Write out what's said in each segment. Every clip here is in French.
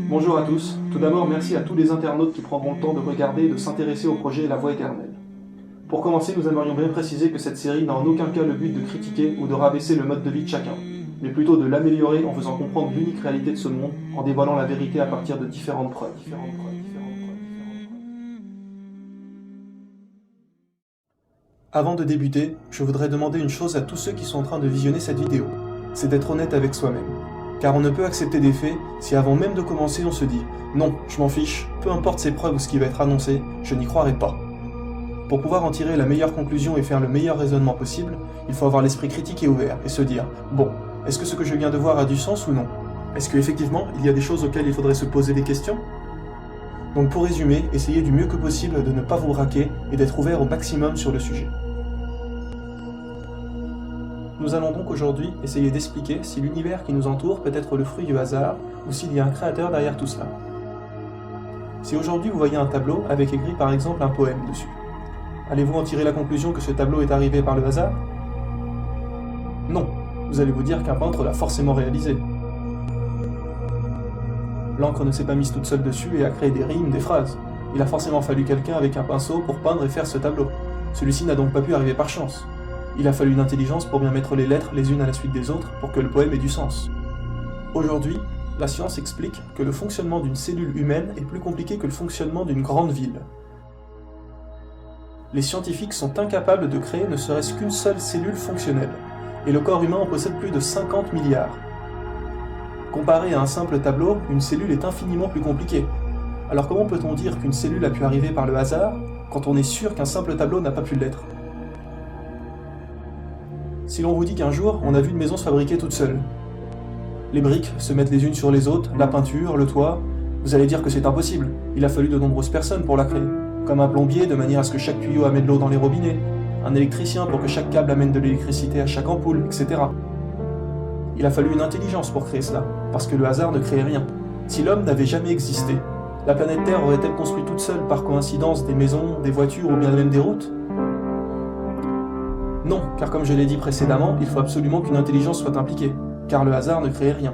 Bonjour à tous. Tout d'abord, merci à tous les internautes qui prendront le temps de regarder et de s'intéresser au projet La Voie éternelle. Pour commencer, nous aimerions bien préciser que cette série n'a en aucun cas le but de critiquer ou de rabaisser le mode de vie de chacun, mais plutôt de l'améliorer en faisant comprendre l'unique réalité de ce monde, en dévoilant la vérité à partir de différentes preuves. Avant de débuter, je voudrais demander une chose à tous ceux qui sont en train de visionner cette vidéo, c'est d'être honnête avec soi-même. Car on ne peut accepter des faits si avant même de commencer on se dit « Non, je m'en fiche, peu importe ces preuves ou ce qui va être annoncé, je n'y croirai pas ». Pour pouvoir en tirer la meilleure conclusion et faire le meilleur raisonnement possible, il faut avoir l'esprit critique et ouvert et se dire « Bon, est-ce que ce que je viens de voir a du sens ou non ? Est-ce qu'effectivement, il y a des choses auxquelles il faudrait se poser des questions ?» Donc pour résumer, essayez du mieux que possible de ne pas vous braquer et d'être ouvert au maximum sur le sujet. Nous allons donc aujourd'hui essayer d'expliquer si l'univers qui nous entoure peut être le fruit du hasard ou s'il y a un créateur derrière tout cela. Si aujourd'hui vous voyez un tableau avec écrit par exemple un poème dessus, allez-vous en tirer la conclusion que ce tableau est arrivé par le hasard ? Non, vous allez vous dire qu'un peintre l'a forcément réalisé. L'encre ne s'est pas mise toute seule dessus et a créé des rimes, des phrases. Il a forcément fallu quelqu'un avec un pinceau pour peindre et faire ce tableau. Celui-ci n'a donc pas pu arriver par chance. Il a fallu une intelligence pour bien mettre les lettres les unes à la suite des autres pour que le poème ait du sens. Aujourd'hui, la science explique que le fonctionnement d'une cellule humaine est plus compliqué que le fonctionnement d'une grande ville. Les scientifiques sont incapables de créer ne serait-ce qu'une seule cellule fonctionnelle, et le corps humain en possède plus de 50 milliards. Comparé à un simple tableau, une cellule est infiniment plus compliquée. Alors comment peut-on dire qu'une cellule a pu arriver par le hasard, quand on est sûr qu'un simple tableau n'a pas pu l'être ? Si l'on vous dit qu'un jour, on a vu une maison se fabriquer toute seule, les briques se mettent les unes sur les autres, la peinture, le toit, vous allez dire que c'est impossible. Il a fallu de nombreuses personnes pour la créer, comme un plombier de manière à ce que chaque tuyau amène l'eau dans les robinets, un électricien pour que chaque câble amène de l'électricité à chaque ampoule, etc. Il a fallu une intelligence pour créer cela, parce que le hasard ne crée rien. Si l'homme n'avait jamais existé, la planète Terre aurait-elle construit toute seule par coïncidence des maisons, des voitures ou bien même des routes ? Non, car comme je l'ai dit précédemment, il faut absolument qu'une intelligence soit impliquée, car le hasard ne crée rien.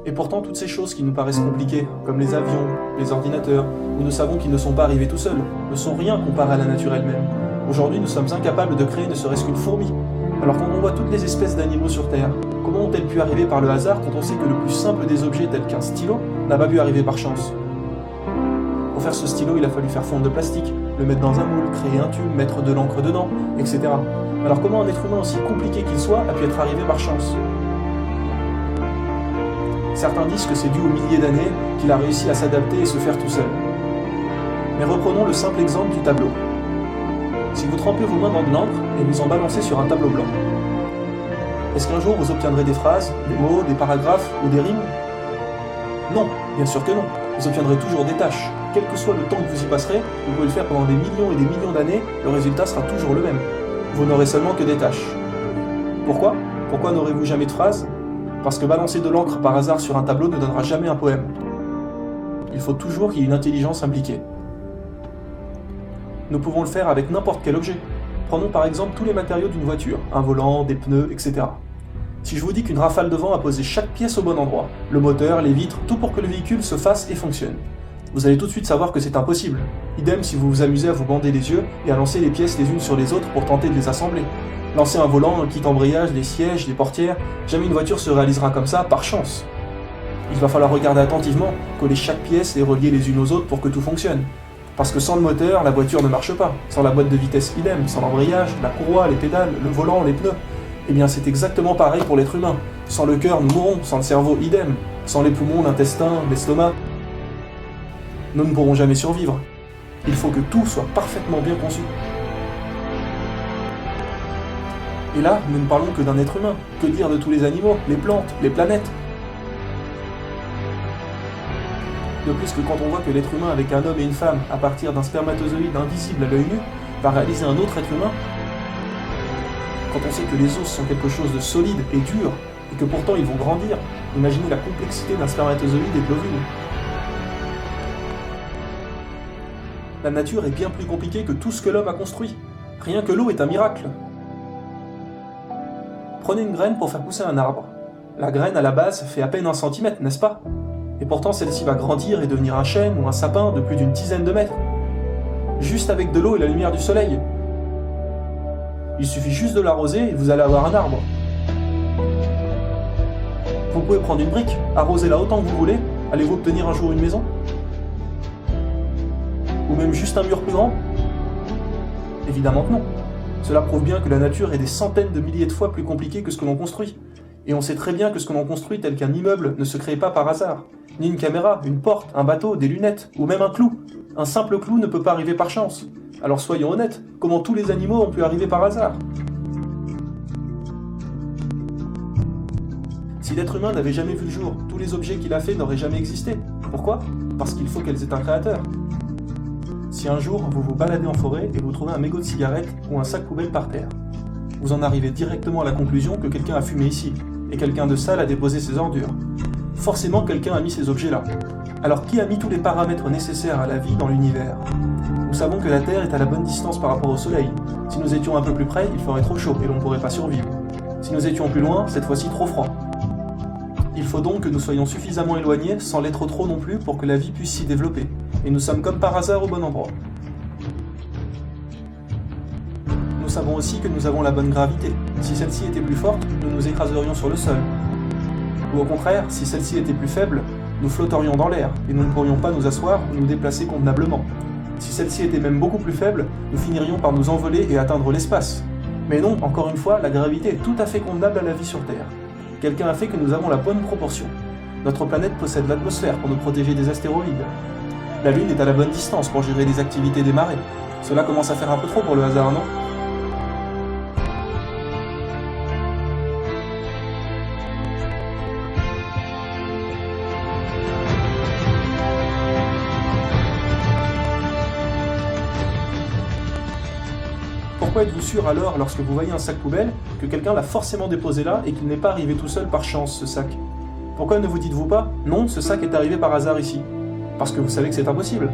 Et pourtant, toutes ces choses qui nous paraissent compliquées, comme les avions, les ordinateurs, où nous savons qu'ils ne sont pas arrivés tout seuls, ne sont rien comparé à la nature elle-même. Aujourd'hui, nous sommes incapables de créer ne serait-ce qu'une fourmi. Alors quand on voit toutes les espèces d'animaux sur Terre, comment ont-elles pu arriver par le hasard quand on sait que le plus simple des objets tel qu'un stylo n'a pas pu arriver par chance ? Pour faire ce stylo, il a fallu faire fondre de plastique, le mettre dans un moule, créer un tube, mettre de l'encre dedans, etc. Alors comment un être humain aussi compliqué qu'il soit a pu être arrivé par chance ? Certains disent que c'est dû aux milliers d'années qu'il a réussi à s'adapter et se faire tout seul. Mais reprenons le simple exemple du tableau. Si vous trempez vos mains dans de l'encre et vous en balancez sur un tableau blanc, est-ce qu'un jour vous obtiendrez des phrases, des mots, des paragraphes ou des rimes ? Non, bien sûr que non. Vous obtiendrez toujours des tâches. Quel que soit le temps que vous y passerez, vous pouvez le faire pendant des millions et des millions d'années, le résultat sera toujours le même. Vous n'aurez seulement que des tâches. Pourquoi ? Pourquoi n'aurez-vous jamais de phrases ? Parce que balancer de l'encre par hasard sur un tableau ne donnera jamais un poème. Il faut toujours qu'il y ait une intelligence impliquée. Nous pouvons le faire avec n'importe quel objet. Prenons par exemple tous les matériaux d'une voiture, un volant, des pneus, etc. Si je vous dis qu'une rafale de vent a posé chaque pièce au bon endroit, le moteur, les vitres, tout pour que le véhicule se fasse et fonctionne, vous allez tout de suite savoir que c'est impossible. Idem si vous vous amusez à vous bander les yeux et à lancer les pièces les unes sur les autres pour tenter de les assembler. Lancer un volant, un kit embrayage, des sièges, des portières, jamais une voiture se réalisera comme ça par chance. Il va falloir regarder attentivement, coller chaque pièce et relier les unes aux autres pour que tout fonctionne. Parce que sans le moteur, la voiture ne marche pas. Sans la boîte de vitesse, idem. Sans l'embrayage, la courroie, les pédales, le volant, les pneus. Eh bien, c'est exactement pareil pour l'être humain. Sans le cœur, nous mourrons. Sans le cerveau, idem. Sans les poumons, l'intestin, l'estomac, nous ne pourrons jamais survivre. Il faut que tout soit parfaitement bien conçu. Et là, nous ne parlons que d'un être humain. Que dire de tous les animaux, les plantes, les planètes ? De plus que quand on voit que l'être humain avec un homme et une femme, à partir d'un spermatozoïde invisible à l'œil nu, va réaliser un autre être humain, quand on sait que les os sont quelque chose de solide et dur, et que pourtant ils vont grandir, imaginez la complexité d'un spermatozoïde et de l'ovule. La nature est bien plus compliquée que tout ce que l'homme a construit. Rien que l'eau est un miracle. Prenez une graine pour faire pousser un arbre. La graine à la base fait à peine 1 centimètre, n'est-ce pas? Et pourtant celle-ci va grandir et devenir un chêne ou un sapin de plus d'une dizaine de mètres. Juste avec de l'eau et la lumière du soleil. Il suffit juste de l'arroser et vous allez avoir un arbre. Vous pouvez prendre une brique, arrosez-la autant que vous voulez, allez-vous obtenir un jour une maison? Ou même juste un mur plus grand? Évidemment que non. Cela prouve bien que la nature est des centaines de milliers de fois plus compliquée que ce que l'on construit. Et on sait très bien que ce que l'on construit tel qu'un immeuble ne se crée pas par hasard. Ni une caméra, une porte, un bateau, des lunettes, ou même un clou. Un simple clou ne peut pas arriver par chance. Alors soyons honnêtes, comment tous les animaux ont pu arriver par hasard? Si l'être humain n'avait jamais vu le jour, tous les objets qu'il a faits n'auraient jamais existé. Pourquoi? Parce qu'il faut qu'elles aient un créateur. Si un jour vous vous baladez en forêt et vous trouvez un mégot de cigarette ou un sac poubelle par terre, vous en arrivez directement à la conclusion que quelqu'un a fumé ici, et quelqu'un de sale a déposé ses ordures. Forcément quelqu'un a mis ces objets-là. Alors qui a mis tous les paramètres nécessaires à la vie dans l'univers? Nous savons que la Terre est à la bonne distance par rapport au Soleil. Si nous étions un peu plus près, il ferait trop chaud et l'on ne pourrait pas survivre. Si nous étions plus loin, cette fois-ci trop froid. Il faut donc que nous soyons suffisamment éloignés, sans l'être trop non plus, pour que la vie puisse s'y développer. Et nous sommes comme par hasard au bon endroit. Nous savons aussi que nous avons la bonne gravité. Si celle-ci était plus forte, nous nous écraserions sur le sol. Ou au contraire, si celle-ci était plus faible, nous flotterions dans l'air, et nous ne pourrions pas nous asseoir ou nous déplacer convenablement. Si celle-ci était même beaucoup plus faible, nous finirions par nous envoler et atteindre l'espace. Mais non, encore une fois, la gravité est tout à fait convenable à la vie sur Terre. Quelqu'un a fait que nous avons la bonne proportion. Notre planète possède l'atmosphère pour nous protéger des astéroïdes. La Lune est à la bonne distance pour gérer les activités des marées. Cela commence à faire un peu trop pour le hasard, non? Pourquoi êtes-vous sûr alors, lorsque vous voyez un sac poubelle, que quelqu'un l'a forcément déposé là et qu'il n'est pas arrivé tout seul par chance, ce sac? Pourquoi ne vous dites-vous pas, non, ce sac est arrivé par hasard ici? Parce que vous savez que c'est impossible.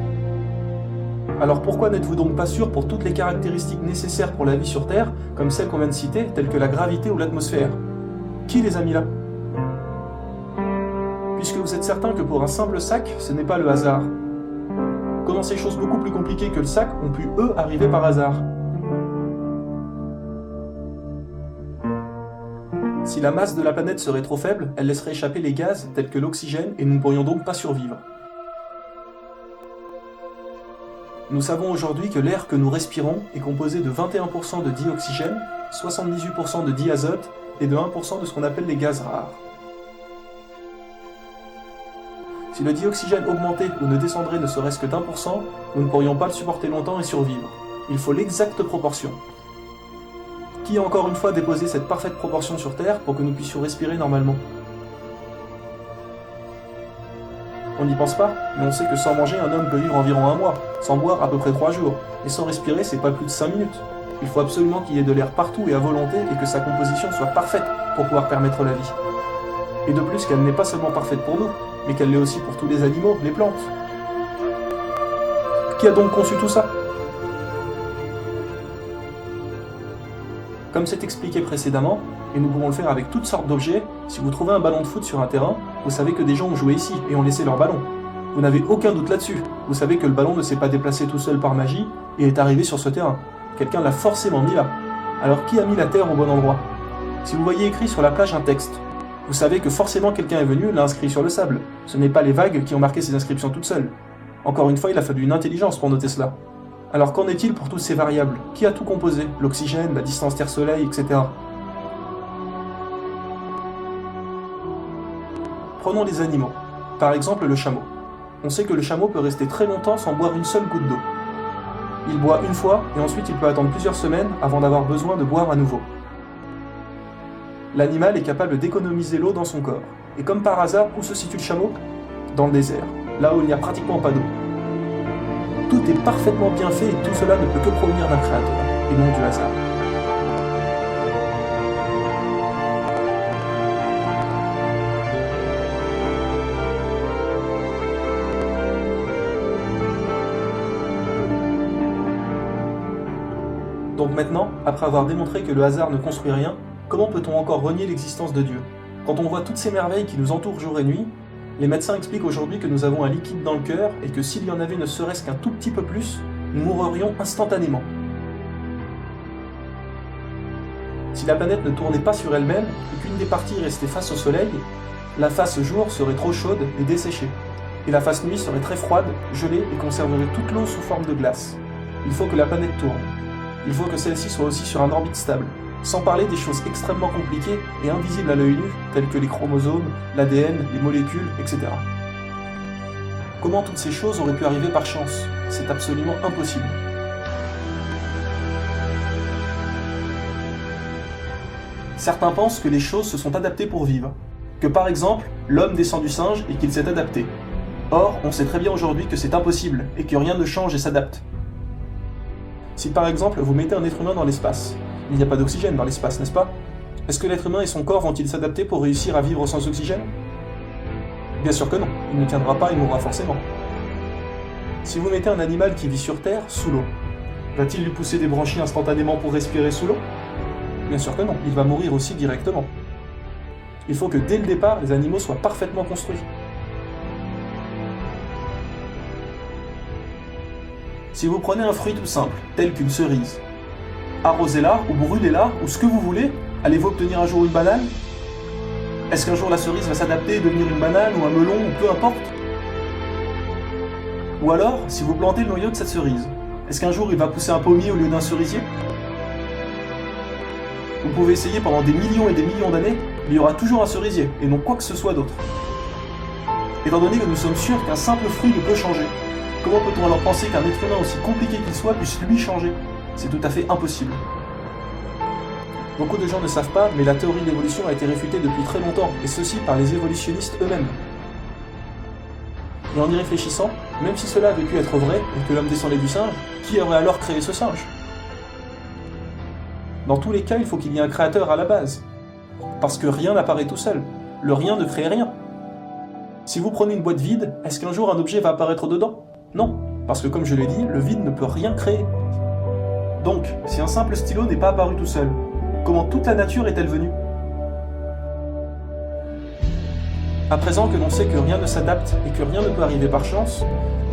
Alors pourquoi n'êtes-vous donc pas sûr pour toutes les caractéristiques nécessaires pour la vie sur Terre, comme celles qu'on vient de citer, telles que la gravité ou l'atmosphère? Qui les a mis là? Puisque vous êtes certain que pour un simple sac, ce n'est pas le hasard. Comment ces choses beaucoup plus compliquées que le sac ont pu, eux, arriver par hasard? Si la masse de la planète serait trop faible, elle laisserait échapper les gaz tels que l'oxygène et nous ne pourrions donc pas survivre. Nous savons aujourd'hui que l'air que nous respirons est composé de 21% de dioxygène, 78% de diazote et de 1% de ce qu'on appelle les gaz rares. Si le dioxygène augmentait ou ne descendrait ne serait-ce que d'1%, nous ne pourrions pas le supporter longtemps et survivre. Il faut l'exacte proportion. Qui a encore une fois déposé cette parfaite proportion sur Terre pour que nous puissions respirer normalement? On n'y pense pas, mais on sait que sans manger, un homme peut vivre environ 1 mois, sans boire à peu près 3 jours, et sans respirer, c'est pas plus de 5 minutes. Il faut absolument qu'il y ait de l'air partout et à volonté, et que sa composition soit parfaite pour pouvoir permettre la vie. Et de plus qu'elle n'est pas seulement parfaite pour nous, mais qu'elle l'est aussi pour tous les animaux, les plantes. Qui a donc conçu tout ça? Comme c'est expliqué précédemment, et nous pouvons le faire avec toutes sortes d'objets, si vous trouvez un ballon de foot sur un terrain, vous savez que des gens ont joué ici et ont laissé leur ballon. Vous n'avez aucun doute là-dessus. Vous savez que le ballon ne s'est pas déplacé tout seul par magie et est arrivé sur ce terrain. Quelqu'un l'a forcément mis là. Alors qui a mis la terre au bon endroit? Si vous voyez écrit sur la plage un texte, vous savez que forcément quelqu'un est venu et l'a inscrit sur le sable. Ce n'est pas les vagues qui ont marqué ces inscriptions toutes seules. Encore une fois, il a fallu une intelligence pour noter cela. Alors qu'en est-il pour toutes ces variables? Qui a tout composé? L'oxygène, la distance Terre-Soleil, etc. Prenons les animaux. Par exemple le chameau. On sait que le chameau peut rester très longtemps sans boire une seule goutte d'eau. Il boit une fois et ensuite il peut attendre plusieurs semaines avant d'avoir besoin de boire à nouveau. L'animal est capable d'économiser l'eau dans son corps. Et comme par hasard, où se situe le chameau? Dans le désert. là où il n'y a pratiquement pas d'eau. Tout est parfaitement bien fait et tout cela ne peut que provenir d'un créateur, et non du hasard. Donc maintenant, après avoir démontré que le hasard ne construit rien, comment peut-on encore renier l'existence de Dieu? Quand on voit toutes ces merveilles qui nous entourent jour et nuit, les médecins expliquent aujourd'hui que nous avons un liquide dans le cœur et que s'il y en avait ne serait-ce qu'un tout petit peu plus, nous mourrions instantanément. Si la planète ne tournait pas sur elle-même et qu'une des parties restait face au soleil, la face jour serait trop chaude et desséchée, et la face nuit serait très froide, gelée et conserverait toute l'eau sous forme de glace. Il faut que la planète tourne. Il faut que celle-ci soit aussi sur un orbite stable, sans parler des choses extrêmement compliquées et invisibles à l'œil nu, telles que les chromosomes, l'ADN, les molécules, etc. Comment toutes ces choses auraient pu arriver par chance? C'est absolument impossible. Certains pensent que les choses se sont adaptées pour vivre, que par exemple, l'homme descend du singe et qu'il s'est adapté. Or, on sait très bien aujourd'hui que c'est impossible et que rien ne change et s'adapte. Si par exemple, vous mettez un être humain dans l'espace, il n'y a pas d'oxygène dans l'espace, n'est-ce pas? Est-ce que l'être humain et son corps vont-ils s'adapter pour réussir à vivre sans oxygène? Bien sûr que non, il ne tiendra pas et mourra forcément. Si vous mettez un animal qui vit sur Terre, sous l'eau, va-t-il lui pousser des branchies instantanément pour respirer sous l'eau? Bien sûr que non, il va mourir aussi directement. Il faut que dès le départ, les animaux soient parfaitement construits. Si vous prenez un fruit tout simple, tel qu'une cerise, arrosez-la ou brûlez-la ou ce que vous voulez, allez-vous obtenir un jour une banane? Est-ce qu'un jour la cerise va s'adapter et devenir une banane ou un melon ou peu importe? Ou alors, si vous plantez le noyau de cette cerise, est-ce qu'un jour il va pousser un pommier au lieu d'un cerisier? Vous pouvez essayer pendant des millions et des millions d'années, il y aura toujours un cerisier et non quoi que ce soit d'autre. Étant donné que nous sommes sûrs qu'un simple fruit ne peut changer, comment peut-on alors penser qu'un être humain aussi compliqué qu'il soit puisse lui changer? C'est tout à fait impossible. Beaucoup de gens ne savent pas, mais la théorie de l'évolution a été réfutée depuis très longtemps, et ceci par les évolutionnistes eux-mêmes. Et en y réfléchissant, même si cela avait pu être vrai, et que l'homme descendait du singe, qui aurait alors créé ce singe? Dans tous les cas, il faut qu'il y ait un créateur à la base. Parce que rien n'apparaît tout seul. Le rien ne crée rien. Si vous prenez une boîte vide, est-ce qu'un jour un objet va apparaître dedans? Non, parce que comme je l'ai dit, le vide ne peut rien créer. Donc, si un simple stylo n'est pas apparu tout seul, comment toute la nature est-elle venue? À présent que l'on sait que rien ne s'adapte et que rien ne peut arriver par chance,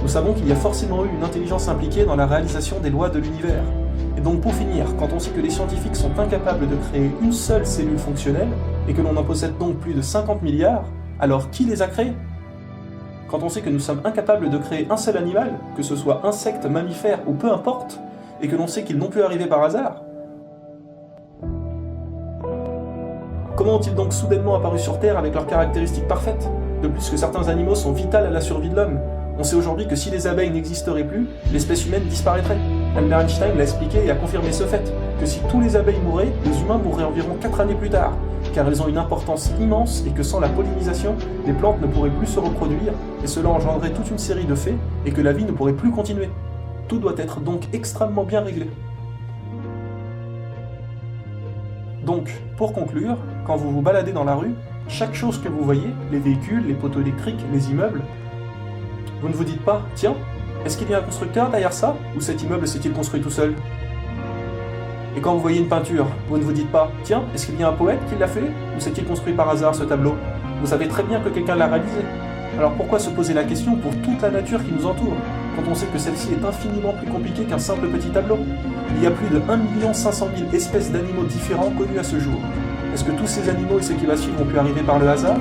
nous savons qu'il y a forcément eu une intelligence impliquée dans la réalisation des lois de l'univers. Et donc pour finir, quand on sait que les scientifiques sont incapables de créer une seule cellule fonctionnelle, et que l'on en possède donc plus de 50 milliards, alors qui les a créés? Quand on sait que nous sommes incapables de créer un seul animal, que ce soit insecte, mammifère ou peu importe, et que l'on sait qu'ils n'ont pu arriver par hasard, comment ont-ils donc soudainement apparu sur Terre avec leurs caractéristiques parfaites? De plus que certains animaux sont vitaux à la survie de l'homme. On sait aujourd'hui que si les abeilles n'existeraient plus, l'espèce humaine disparaîtrait. Albert Einstein l'a expliqué et a confirmé ce fait, que si tous les abeilles mouraient, les humains mourraient environ 4 années plus tard, car elles ont une importance immense et que sans la pollinisation, les plantes ne pourraient plus se reproduire, et cela engendrerait toute une série de faits, et que la vie ne pourrait plus continuer. Tout doit être donc extrêmement bien réglé. Donc, pour conclure, quand vous vous baladez dans la rue, chaque chose que vous voyez, les véhicules, les poteaux électriques, les immeubles, vous ne vous dites pas, tiens, est-ce qu'il y a un constructeur derrière ça, ou cet immeuble s'est-il construit tout seul? Et quand vous voyez une peinture, vous ne vous dites pas, tiens, est-ce qu'il y a un poète qui l'a fait, ou s'est-il construit par hasard ce tableau? Vous savez très bien que quelqu'un l'a réalisé. Alors pourquoi se poser la question pour toute la nature qui nous entoure, quand on sait que celle-ci est infiniment plus compliquée qu'un simple petit tableau? Il y a plus de 1 500 000 espèces d'animaux différents connus à ce jour. Est-ce que tous ces animaux et ceux qui va suivre ont pu arriver par le hasard?